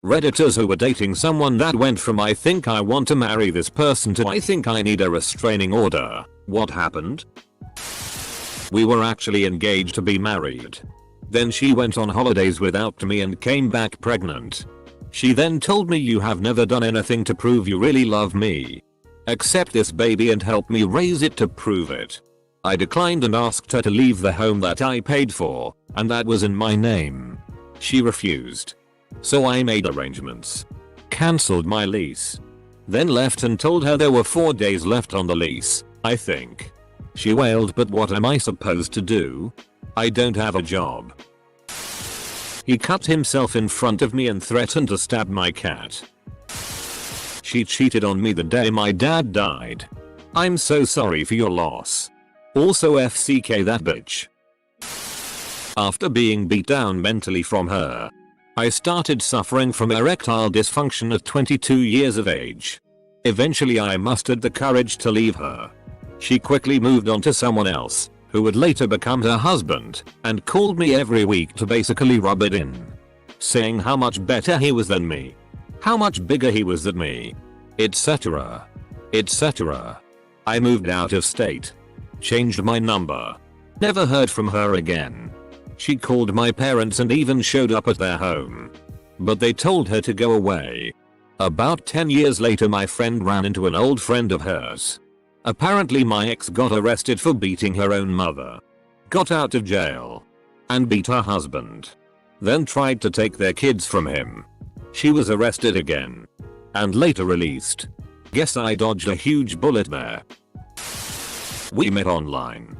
Redditors who were dating someone that went from "I think I want to marry this person" to "I think I need a restraining order." What happened? We were actually engaged to be married. Then she went on holidays without me and came back pregnant. She then told me, "You have never done anything to prove you really love me. Accept this baby and help me raise it to prove it." I declined and asked her to leave the home that I paid for, and that was in my name. She refused. So I made arrangements, cancelled my lease, then left and told her there were 4 days left on the lease, I think. She wailed, "But what am I supposed to do? I don't have a job." He cut himself in front of me and threatened to stab my cat. She cheated on me the day my dad died. I'm so sorry for your loss. Also FCK that bitch. After being beat down mentally from her, I started suffering from erectile dysfunction at 22 years of age. Eventually I mustered the courage to leave her. She quickly moved on to someone else, who would later become her husband, and called me every week to basically rub it in, saying how much better he was than me, how much bigger he was than me, etc. etc. I moved out of state, changed my number, never heard from her again. She called my parents and even showed up at their home, but they told her to go away. About 10 years later my friend ran into an old friend of hers. Apparently my ex got arrested for beating her own mother, got out of jail, and beat her husband, then tried to take their kids from him. She was arrested again, and later released. Guess I dodged a huge bullet there. We met online.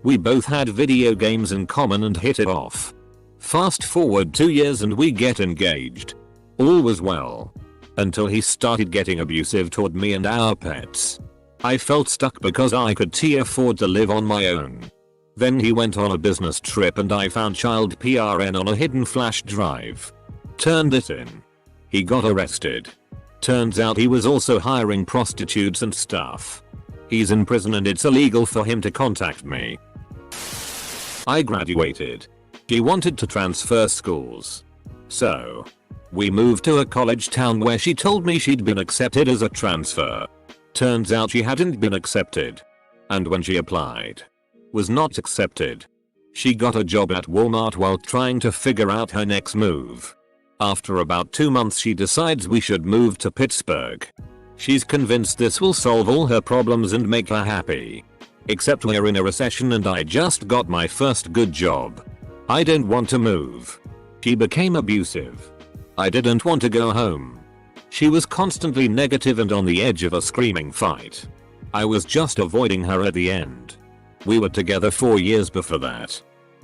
We both had video games in common and hit it off. Fast forward 2 years and we get engaged. All was well, until he started getting abusive toward me and our pets. I felt stuck because I could afford to live on my own. Then he went on a business trip and I found child PRN on a hidden flash drive. Turned it in. He got arrested. Turns out he was also hiring prostitutes and stuff. He's in prison and it's illegal for him to contact me. I graduated. He wanted to transfer schools. So we moved to a college town where she told me she'd been accepted as a transfer. Turns out she hadn't been accepted. And when she applied, was not accepted. She got a job at Walmart while trying to figure out her next move. After about 2 months she decides we should move to Pittsburgh. She's convinced this will solve all her problems and make her happy. Except we're in a recession and I just got my first good job. I don't want to move. She became abusive. I didn't want to go home. She was constantly negative and on the edge of a screaming fight. I was just avoiding her at the end. We were together 4 years before that.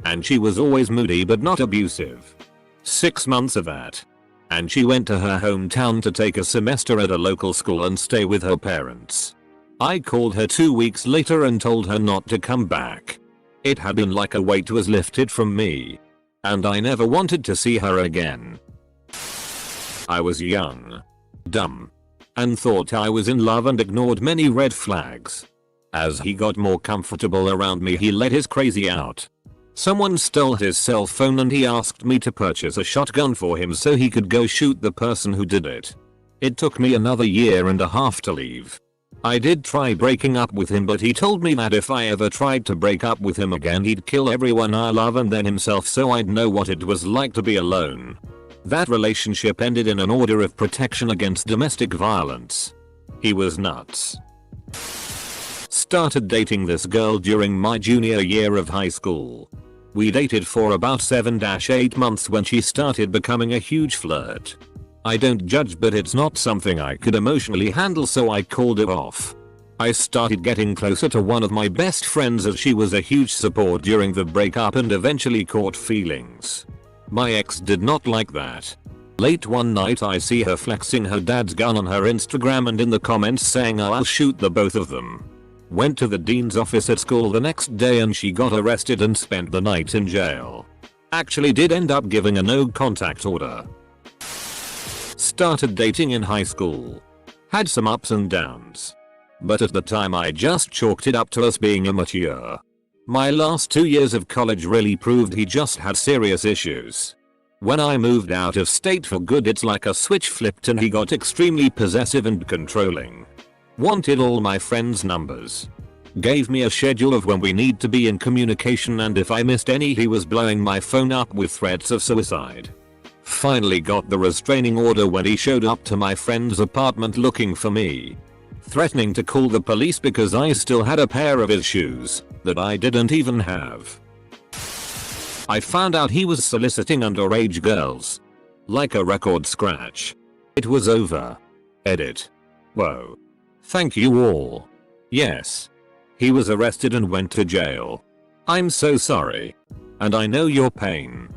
And she was always moody but not abusive. 6 months of that, and she went to her hometown to take a semester at a local school and stay with her parents. I called her 2 weeks later and told her not to come back. It had been like a weight was lifted from me, and I never wanted to see her again. I was young, dumb, and thought I was in love and ignored many red flags. As he got more comfortable around me he let his crazy out. Someone stole his cell phone and he asked me to purchase a shotgun for him so he could go shoot the person who did it. It took me another 1.5 years to leave. I did try breaking up with him but he told me that if I ever tried to break up with him again he'd kill everyone I love and then himself so I'd know what it was like to be alone. That relationship ended in an order of protection against domestic violence. He was nuts. Started dating this girl during my junior year of high school. We dated for about 7-8 months when she started becoming a huge flirt. I don't judge but it's not something I could emotionally handle so I called it off. I started getting closer to one of my best friends as she was a huge support during the breakup and eventually caught feelings. My ex did not like that. Late one night I see her flexing her dad's gun on her Instagram and in the comments saying I'll shoot the both of them. Went to the dean's office at school the next day and she got arrested and spent the night in jail. Actually did end up giving a no contact order. Started dating in high school. Had some ups and downs. But at the time I just chalked it up to us being immature. My last 2 years of college really proved he just had serious issues. When I moved out of state for good, it's like a switch flipped and he got extremely possessive and controlling. Wanted all my friends' numbers. Gave me a schedule of when we need to be in communication, and if I missed any he was blowing my phone up with threats of suicide. Finally got the restraining order when he showed up to my friend's apartment looking for me. Threatening to call the police because I still had a pair of his shoes that I didn't even have. I found out he was soliciting underage girls. Like a record scratch. It was over. Edit. Whoa. Thank you all. Yes. He was arrested and went to jail. I'm so sorry. And I know your pain.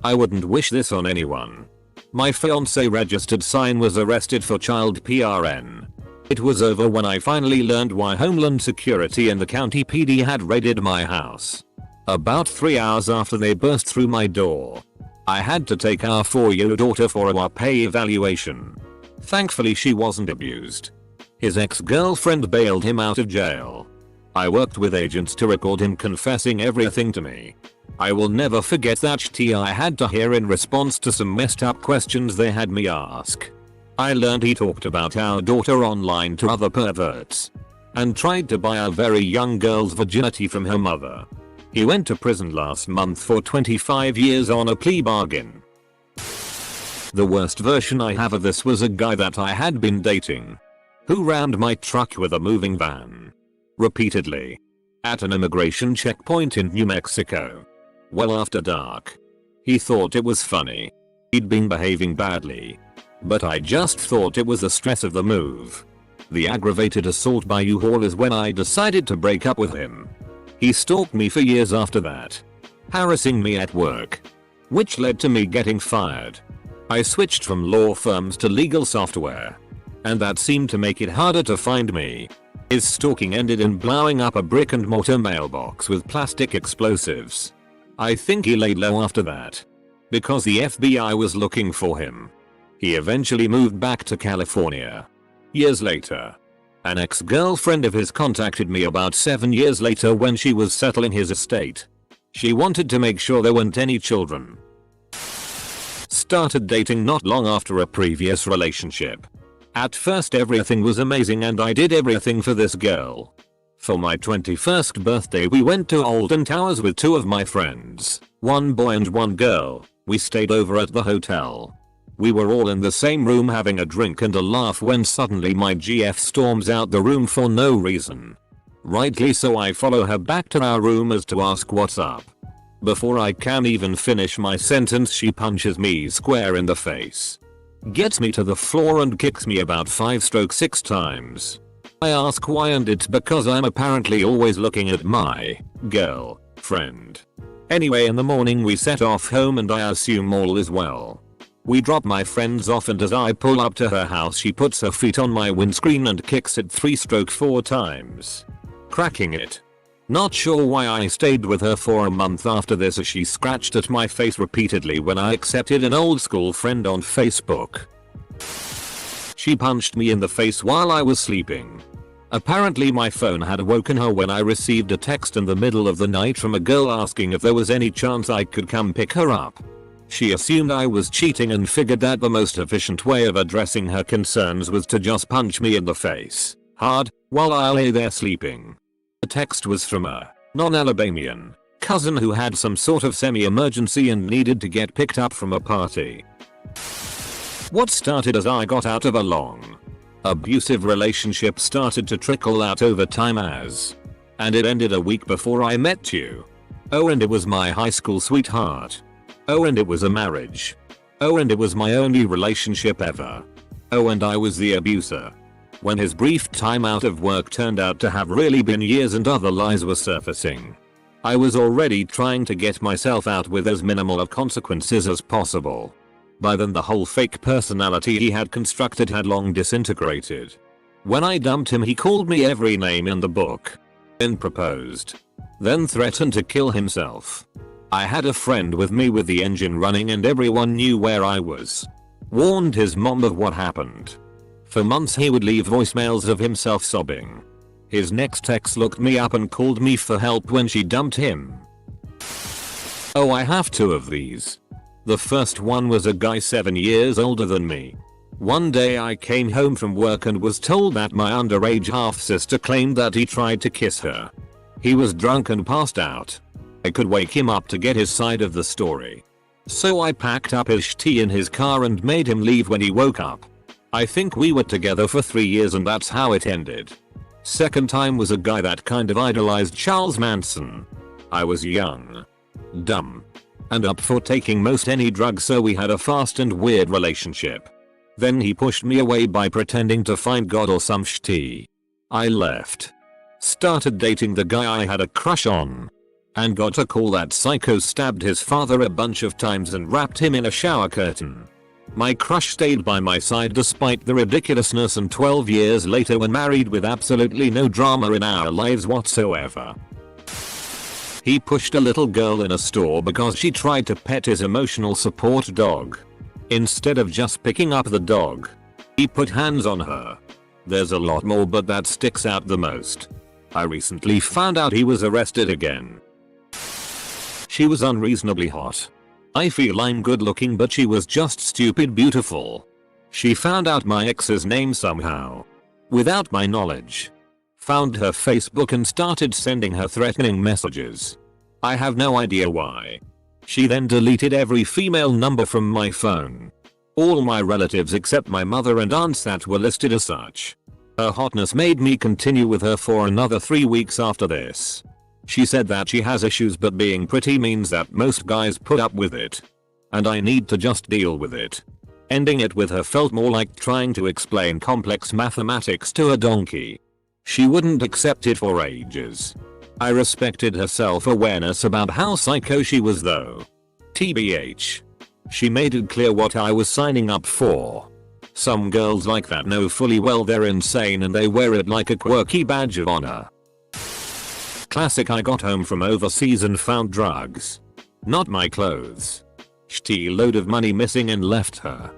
I wouldn't wish this on anyone. My fiancé registered sign was arrested for child PRN. It was over when I finally learned why Homeland Security and the county PD had raided my house. About 3 hours after they burst through my door. I had to take our 4-year-old daughter for a pay evaluation. Thankfully she wasn't abused. His ex-girlfriend bailed him out of jail. I worked with agents to record him confessing everything to me. I will never forget that shit I had to hear in response to some messed up questions they had me ask. I learned he talked about our daughter online to other perverts. And tried to buy a very young girl's virginity from her mother. He went to prison last month for 25 years on a plea bargain. The worst version I have of this was a guy that I had been dating. Who rammed my truck with a moving van. Repeatedly. At an immigration checkpoint in New Mexico. Well after dark. He thought it was funny. He'd been behaving badly. But I just thought it was the stress of the move. The aggravated assault by U-Haul is when I decided to break up with him. He stalked me for years after that. Harassing me at work. Which led to me getting fired. I switched from law firms to legal software. And that seemed to make it harder to find me. His stalking ended in blowing up a brick and mortar mailbox with plastic explosives. I think he laid low after that. Because the FBI was looking for him. He eventually moved back to California. Years later. An ex-girlfriend of his contacted me about 7 years later when she was settling his estate. She wanted to make sure there weren't any children. Started dating not long after a previous relationship. At first everything was amazing and I did everything for this girl. For my 21st birthday we went to Alton Towers with 2 of my friends, 1 boy and 1 girl. We stayed over at the hotel. We were all in the same room having a drink and a laugh when suddenly my GF storms out the room for no reason. Rightly so, I follow her back to our room as to ask what's up. Before I can even finish my sentence she punches me square in the face. Gets me to the floor and kicks me about 5-6 times. I ask why and it's because I'm apparently always looking at my girlfriend. Anyway, in the morning we set off home and I assume all is well. We drop my friends off and as I pull up to her house she puts her feet on my windscreen and kicks it 3-4 times. Cracking it. Not sure why I stayed with her for a month after this as she scratched at my face repeatedly when I accepted an old school friend on Facebook. She punched me in the face while I was sleeping. Apparently my phone had woken her when I received a text in the middle of the night from a girl asking if there was any chance I could come pick her up. She assumed I was cheating and figured that the most efficient way of addressing her concerns was to just punch me in the face, hard, while I lay there sleeping. The text was from a non-Alabamian cousin who had some sort of semi-emergency and needed to get picked up from a party. What started as I got out of a long, abusive relationship started to trickle out over time and it ended a week before I met you. Oh, and it was my high school sweetheart. Oh, and it was a marriage. Oh, and it was my only relationship ever. Oh, and I was the abuser. When his brief time out of work turned out to have really been years and other lies were surfacing. I was already trying to get myself out with as minimal of consequences as possible. By then the whole fake personality he had constructed had long disintegrated. When I dumped him he called me every name in the book. Then proposed. Then threatened to kill himself. I had a friend with me with the engine running and everyone knew where I was. Warned his mom of what happened. For months he would leave voicemails of himself sobbing. His next text looked me up and called me for help when she dumped him. Oh, I have 2 of these. The first one was a guy 7 years older than me. One day I came home from work and was told that my underage half-sister claimed that he tried to kiss her. He was drunk and passed out. I could wake him up to get his side of the story. So I packed up his tea in his car and made him leave when he woke up. I think we were together for 3 years and that's how it ended. Second time was a guy that kind of idolized Charles Manson. I was young, dumb, and up for taking most any drug, so we had a fast and weird relationship. Then he pushed me away by pretending to find God or some shitty. I left. Started dating the guy I had a crush on. And got a call that psycho stabbed his father a bunch of times and wrapped him in a shower curtain. My crush stayed by my side despite the ridiculousness, and 12 years later we're married with absolutely no drama in our lives whatsoever. He pushed a little girl in a store because she tried to pet his emotional support dog. Instead of just picking up the dog, he put hands on her. There's a lot more, but that sticks out the most. I recently found out he was arrested again. She was unreasonably hot. I feel I'm good looking, but she was just stupid beautiful. She found out my ex's name somehow, without my knowledge. Found her Facebook and started sending her threatening messages. I have no idea why. She then deleted every female number from my phone. All my relatives except my mother and aunts that were listed as such. Her hotness made me continue with her for another 3 weeks after this. She said that she has issues, but being pretty means that most guys put up with it. And I need to just deal with it. Ending it with her felt more like trying to explain complex mathematics to a donkey. She wouldn't accept it for ages. I respected her self-awareness about how psycho she was though. TBH. She made it clear what I was signing up for. Some girls like that know fully well they're insane and they wear it like a quirky badge of honor. Classic. I got home from overseas and found drugs. Not my clothes. Shitty load of money missing and left her.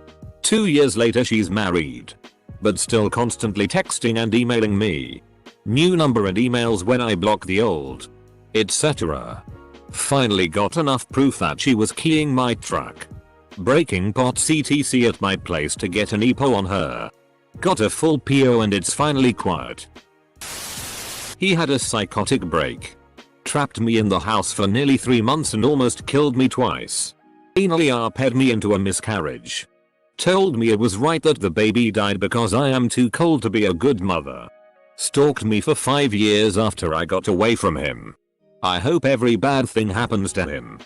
2 years later she's married. But still constantly texting and emailing me. New number and emails when I block the old. Etc. Finally got enough proof that she was keying my truck. Breaking pots etc at my place to get an EPO on her. Got a full PO and it's finally quiet. He had a psychotic break. Trapped me in the house for nearly 3 months and almost killed me twice. Anally arped me into a miscarriage. Told me it was right that the baby died because I am too cold to be a good mother. Stalked me for 5 years after I got away from him. I hope every bad thing happens to him.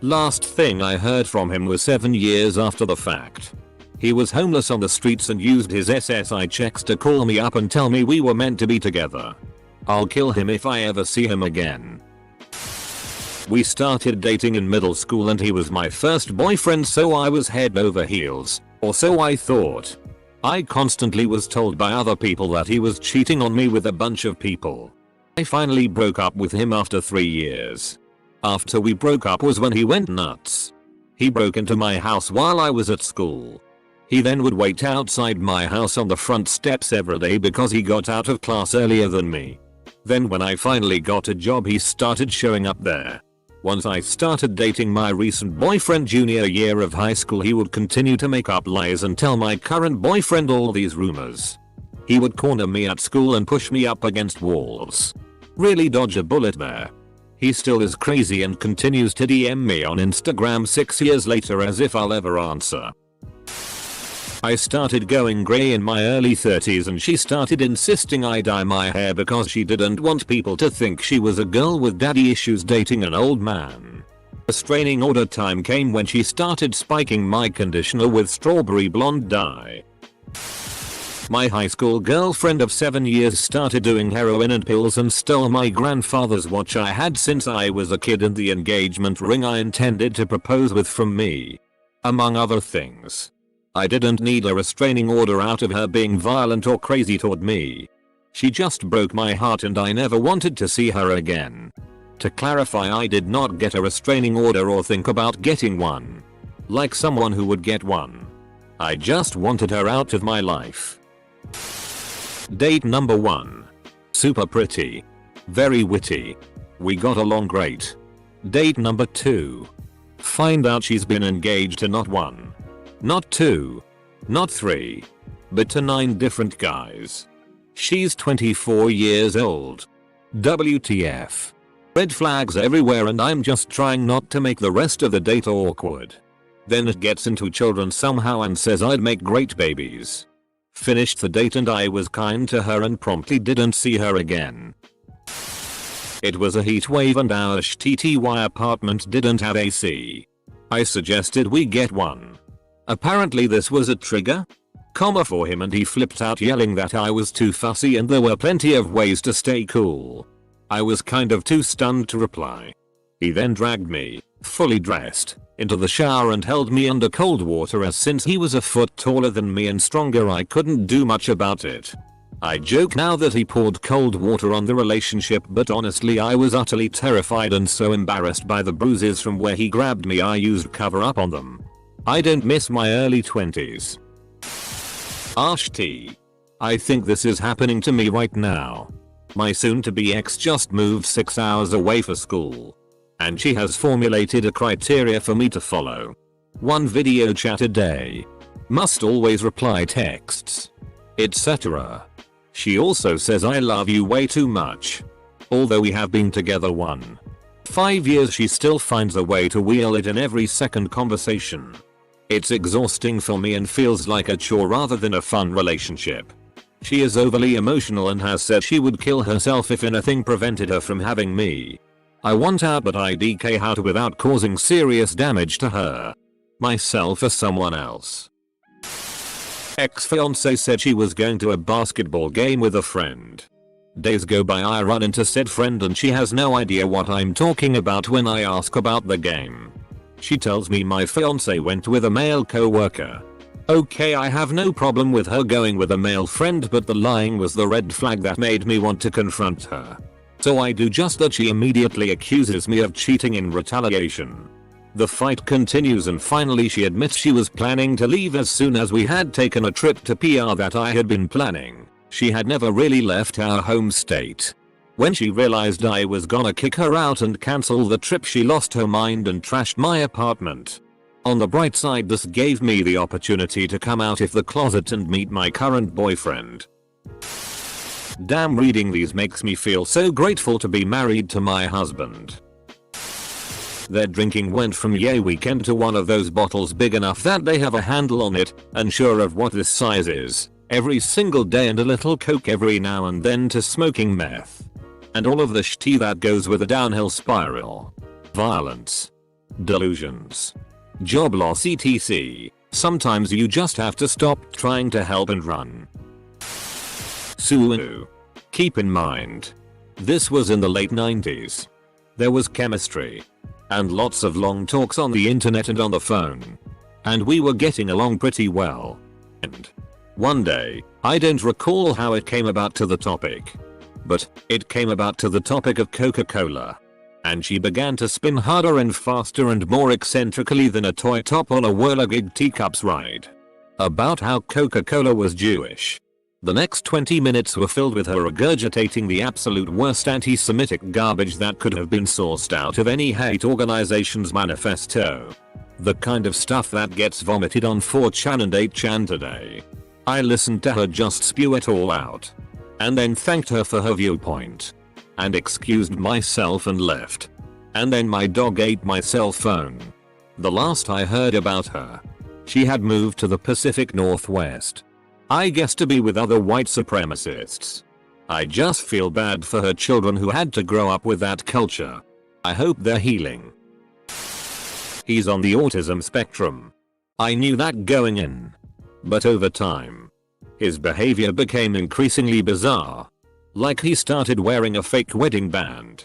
Last thing I heard from him was 7 years after the fact. He was homeless on the streets and used his SSI checks to call me up and tell me we were meant to be together. I'll kill him if I ever see him again. We started dating in middle school and he was my first boyfriend, so I was head over heels, or so I thought. I constantly was told by other people that he was cheating on me with a bunch of people. I finally broke up with him after 3 years. After we broke up was when he went nuts. He broke into my house while I was at school. He then would wait outside my house on the front steps every day because he got out of class earlier than me. Then when I finally got a job he started showing up there. Once I started dating my recent boyfriend junior year of high school, he would continue to make up lies and tell my current boyfriend all these rumors. He would corner me at school and push me up against walls. Really dodge a bullet there. He still is crazy and continues to DM me on Instagram 6 years later as if I'll ever answer. I started going grey in my early 30s and she started insisting I dye my hair because she didn't want people to think she was a girl with daddy issues dating an old man. Restraining order time came when she started spiking my conditioner with strawberry blonde dye. My high school girlfriend of 7 years started doing heroin and pills and stole my grandfather's watch I had since I was a kid and the engagement ring I intended to propose with from me. Among other things. I didn't need a restraining order out of her being violent or crazy toward me. She just broke my heart and I never wanted to see her again. To clarify, I did not get a restraining order or think about getting one. Like someone who would get one. I just wanted her out of my life. Date number 1. Super pretty. Very witty. We got along great. Date number 2. Find out she's been engaged to not 1, not 2, not 3, but to 9 different guys. She's 24 years old. WTF. Red flags everywhere, and I'm just trying not to make the rest of the date awkward. Then it gets into children somehow and says I'd make great babies. Finished the date and I was kind to her and promptly didn't see her again. It was a heat wave and our TTY apartment didn't have AC. I suggested we get one. Apparently this was a trigger, for him, and he flipped out yelling that I was too fussy and there were plenty of ways to stay cool. I was kind of too stunned to reply. He then dragged me, fully dressed, into the shower and held me under cold water, as since he was a foot taller than me and stronger I couldn't do much about it. I joke now that he poured cold water on the relationship, but honestly I was utterly terrified and so embarrassed by the bruises from where he grabbed me I used cover up on them. I don't miss my early 20s. Ash T. I think this is happening to me right now. My soon-to-be ex just moved 6 hours away for school. And she has formulated a criteria for me to follow. 1 video chat a day. Must always reply texts. Etc. She also says I love you way too much. Although we have been together 5 years, she still finds a way to wheel it in every second conversation. It's exhausting for me and feels like a chore rather than a fun relationship. She is overly emotional and has said she would kill herself if anything prevented her from having me. I want out, but I DK how to without causing serious damage to her, myself, or someone else. Ex-fiancé said she was going to a basketball game with a friend. Days go by, I run into said friend and she has no idea what I'm talking about when I ask about the game. She tells me my fiancé went with a male co-worker. Okay, I have no problem with her going with a male friend, but the lying was the red flag that made me want to confront her. So I do just that. She immediately accuses me of cheating in retaliation. The fight continues and finally she admits she was planning to leave as soon as we had taken a trip to PR that I had been planning. She had never really left our home state. When she realized I was gonna kick her out and cancel the trip, she lost her mind and trashed my apartment. On the bright side, this gave me the opportunity to come out of the closet and meet my current boyfriend. Damn, reading these makes me feel so grateful to be married to my husband. Their drinking went from yay weekend to one of those bottles big enough that they have a handle on it, unsure of what this size is, every single day, and a little coke every now and then, to smoking meth. And all of the shit that goes with a downhill spiral. Violence. Delusions. Job loss, etc. Sometimes you just have to stop trying to help and run. Suunu. Keep in mind, this was in the late 90s. There was chemistry. And lots of long talks on the internet and on the phone. And we were getting along pretty well. And one day, I don't recall how it came about to the topic. But it came about to the topic of Coca-Cola. And she began to spin harder and faster and more eccentrically than a toy top on a whirligig teacups ride. About how Coca-Cola was Jewish. The next 20 minutes were filled with her regurgitating the absolute worst anti-Semitic garbage that could have been sourced out of any hate organization's manifesto. The kind of stuff that gets vomited on 4chan and 8chan today. I listened to her just spew it all out. And then thanked her for her viewpoint. And excused myself and left. And then my dog ate my cell phone. The last I heard about her, she had moved to the Pacific Northwest. I guess to be with other white supremacists. I just feel bad for her children who had to grow up with that culture. I hope they're healing. He's on the autism spectrum. I knew that going in. But over time, his behavior became increasingly bizarre. Like he started wearing a fake wedding band.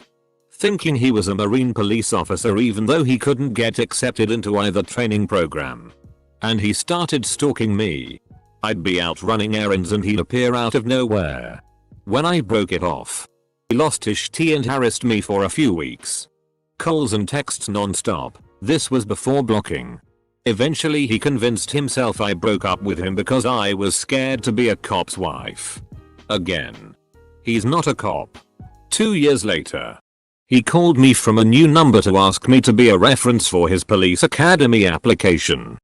Thinking he was a Marine police officer even though he couldn't get accepted into either training program. And he started stalking me. I'd be out running errands and he'd appear out of nowhere. When I broke it off, he lost his shit and harassed me for a few weeks. Calls and texts non-stop. This was before blocking. Eventually he convinced himself I broke up with him because I was scared to be a cop's wife. Again. He's not a cop. 2 years later. He called me from a new number to ask me to be a reference for his police academy application.